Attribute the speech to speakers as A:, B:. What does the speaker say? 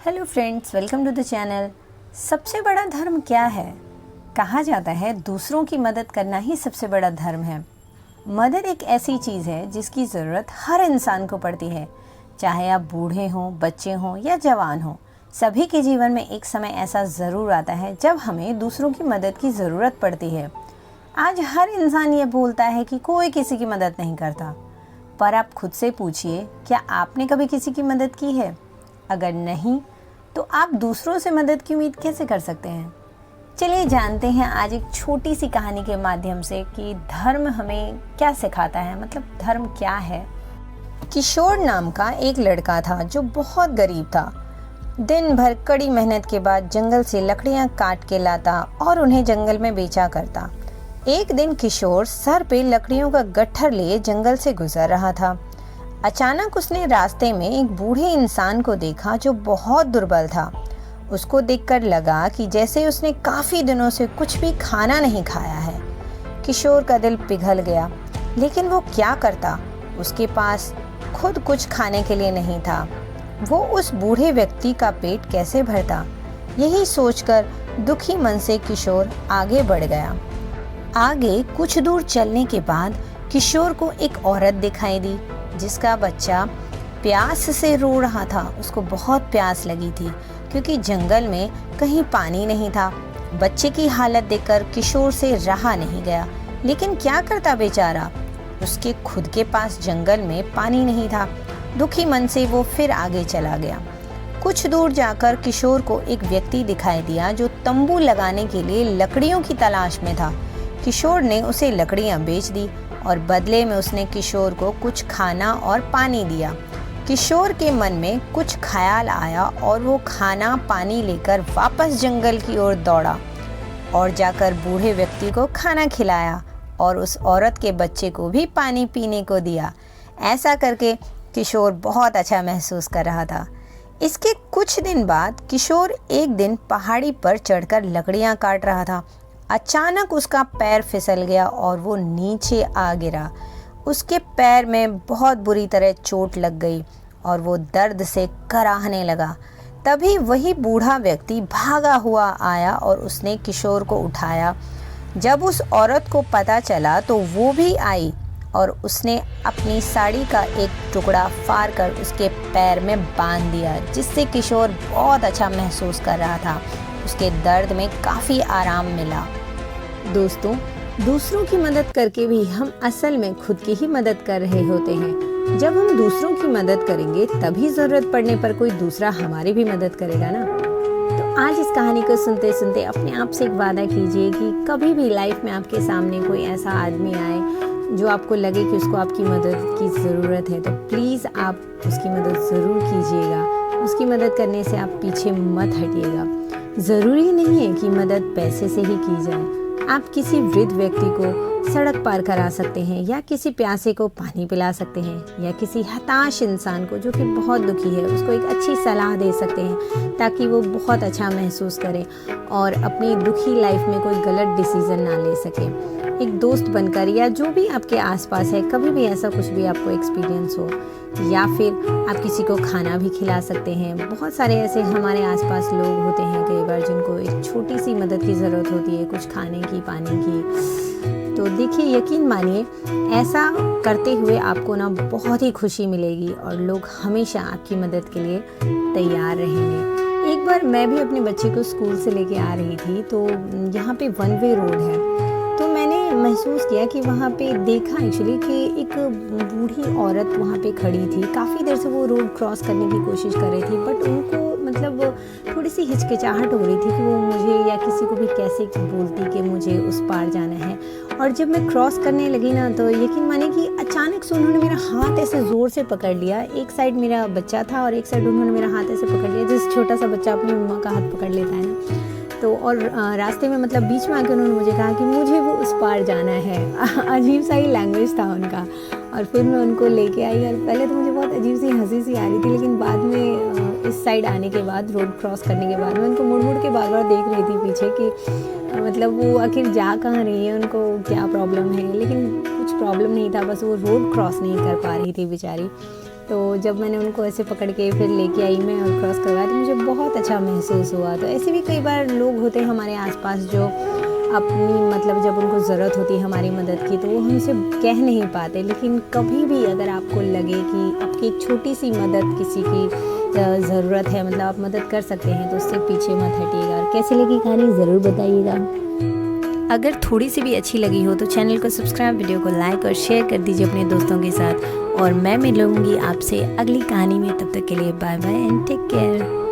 A: Hello friends, welcome to the channel. सबसे बड़ा धर्म क्या है? कहा जाता है दूसरों की मदद करना ही सबसे बड़ा धर्म है। मदद एक ऐसी चीज़ है जिसकी ज़रूरत हर इंसान को पड़ती है, चाहे आप बूढ़े हों, बच्चे हों या जवान हों। सभी के जीवन में एक समय ऐसा ज़रूर आता है जब हमें दूसरों की मदद की ज़रूरत पड़ती है। आज हर इंसान ये बोलता है कि कोई किसी की मदद नहीं करता, पर आप खुद से पूछिए, क्या आपने कभी किसी की मदद की है? अगर नहीं, तो आप दूसरों से मदद की उम्मीद कैसे कर सकते हैं? चलिए जानते हैं आज एक छोटी सी कहानी के माध्यम से कि धर्म हमें क्या सिखाता है, मतलब धर्म क्या है। किशोर नाम का एक लड़का था जो बहुत गरीब था। दिन भर कड़ी मेहनत के बाद जंगल से लकड़ियां काट के लाता और उन्हें जंगल में बेचा करता। एक दिन किशोर सर पे लकड़ियों का गट्ठर लिए जंगल से गुजर रहा था। अचानक उसने रास्ते में एक बूढ़े इंसान को देखा जो बहुत दुर्बल था। उसको देखकर लगा कि जैसे उसने काफी दिनों से कुछ भी खाना नहीं खाया है। किशोर का दिल पिघल गया, लेकिन वो क्या करता? उसके पास खुद कुछ खाने के लिए नहीं था। वो उस बूढ़े व्यक्ति का पेट कैसे भरता? यही सोचकर दुखी मन से किशोर आगे बढ़ गया। आगे कुछ दूर चलने के बाद किशोर को एक औरत दिखाई दी जिसका बच्चा प्यास से रो रहा था। उसको बहुत प्यास लगी थी क्योंकि जंगल में कहीं पानी नहीं था। बच्चे की हालत देखकर किशोर से रहा नहीं गया, लेकिन क्या करता बेचारा? उसके खुद के पास जंगल में पानी नहीं था। दुखी मन से वो फिर आगे चला गया। कुछ दूर जाकर किशोर को एक व्यक्ति दिखाई दिया जो तंबू लगाने के लिए लकड़ियों की तलाश में था। किशोर ने उसे लकड़ियां बेच दी और बदले में उसने किशोर को कुछ खाना और पानी दिया। किशोर के मन में कुछ ख्याल आया और वो खाना पानी लेकर वापस जंगल की ओर दौड़ा और जाकर बूढ़े व्यक्ति को खाना खिलाया और उस औरत के बच्चे को भी पानी पीने को दिया। ऐसा करके किशोर बहुत अच्छा महसूस कर रहा था। इसके कुछ दिन बाद किशोर एक दिन पहाड़ी पर चढ़कर लकड़ियां काट रहा था। अचानक उसका पैर फिसल गया और वो नीचे आ गिरा। उसके पैर में बहुत बुरी तरह चोट लग गई और वो दर्द से कराहने लगा। तभी वही बूढ़ा व्यक्ति भागा हुआ आया और उसने किशोर को उठाया। जब उस औरत को पता चला तो वो भी आई और उसने अपनी साड़ी का एक टुकड़ा फाड़ कर उसके पैर में बांध दिया, जिससे किशोर बहुत अच्छा महसूस कर रहा था। उसके दर्द में काफ़ी आराम मिला। दोस्तों, दूसरों की मदद करके भी हम असल में खुद की ही मदद कर रहे होते हैं। जब हम दूसरों की मदद करेंगे तभी ज़रूरत पड़ने पर कोई दूसरा हमारी भी मदद करेगा ना। तो आज इस कहानी को सुनते सुनते अपने आप से एक वादा कीजिए कि कभी भी लाइफ में आपके सामने कोई ऐसा आदमी आए जो आपको लगे कि उसको आपकी मदद की ज़रूरत है, तो प्लीज़ आप उसकी मदद ज़रूर कीजिएगा। उसकी मदद करने से आप पीछे मत हटिएगा। ज़रूरी नहीं है कि मदद पैसे से ही की जाए। आप किसी वृद्ध व्यक्ति को सड़क पार करा सकते हैं, या किसी प्यासे को पानी पिला सकते हैं, या किसी हताश इंसान को जो कि बहुत दुखी है उसको एक अच्छी सलाह दे सकते हैं ताकि वो बहुत अच्छा महसूस करे और अपनी दुखी लाइफ में कोई गलत डिसीज़न ना ले सके। एक दोस्त बनकर, या जो भी आपके आसपास है, कभी भी ऐसा कुछ भी आपको एक्सपीरियंस हो, या फिर आप किसी को खाना भी खिला सकते हैं। बहुत सारे ऐसे हमारे आसपास लोग होते हैं कई बार जिनको एक छोटी सी मदद की ज़रूरत होती है, कुछ खाने की, पानी की। तो देखिए, यकीन मानिए, ऐसा करते हुए आपको ना बहुत ही खुशी मिलेगी और लोग हमेशा आपकी मदद के लिए तैयार रहेंगे। एक बार मैं भी अपने बच्चे को स्कूल से लेके आ रही थी, तो यहाँ पे वन वे रोड है। तो मैंने महसूस किया कि वहाँ पे देखा एक्चुअली कि एक बूढ़ी औरत वहाँ पे खड़ी थी। काफ़ी देर से वो रोड क्रॉस करने की कोशिश कर रही थी, बट उनको मतलब थोड़ी सी हिचकिचाहट हो रही थी कि वो मुझे या किसी को भी कैसे बोलती कि मुझे उस पार जाना है। और जब मैं क्रॉस करने लगी ना, तो यकीन माने कि अचानक से उन्होंने मेरा हाथ ऐसे ज़ोर से पकड़ लिया। एक साइड मेरा बच्चा था और एक साइड उन्होंने मेरा हाथ ऐसे पकड़ लिया, जैसे छोटा सा बच्चा अपनी मम्मा का हाथ पकड़ लेता है ना। तो और रास्ते में मतलब बीच में आकर उन्होंने मुझे कहा कि मुझे वो उस पार जाना है। अजीब सा ही लैंग्वेज था उनका। और फिर मैं उनको लेके आई और पहले तो मुझे बहुत अजीब सी हंसी सी आ रही थी, लेकिन बाद में इस साइड आने के बाद, रोड क्रॉस करने के बाद, मैं उनको मुड़ मुड़ के बार बार देख रही थी पीछे कि मतलब वो आखिर जा कहाँ रही है, उनको क्या प्रॉब्लम है। लेकिन कुछ प्रॉब्लम नहीं था, बस वो रोड क्रॉस नहीं कर पा रही थी बेचारी। तो जब मैंने उनको ऐसे पकड़ के फिर लेके आई मैं और क्रॉस करवाया, तो मुझे बहुत अच्छा महसूस हुआ। तो ऐसे भी कई बार लोग होते हैं हमारे आसपास जो अपनी मतलब जब उनको ज़रूरत होती है हमारी मदद की, तो वो हमसे कह नहीं पाते, लेकिन कभी भी अगर आपको लगे कि आपकी एक छोटी सी मदद किसी की ज़रूरत है, मतलब आप मदद कर सकते हैं, तो उससे पीछे मत हटिएगा। और कैसी लगी कहानी ज़रूर बताइएगा। अगर थोड़ी सी भी अच्छी लगी हो तो चैनल को सब्सक्राइब, वीडियो को लाइक और शेयर कर दीजिए अपने दोस्तों के साथ। और मैं मिलूँगी आपसे अगली कहानी में, तब तक के लिए bye bye and take care.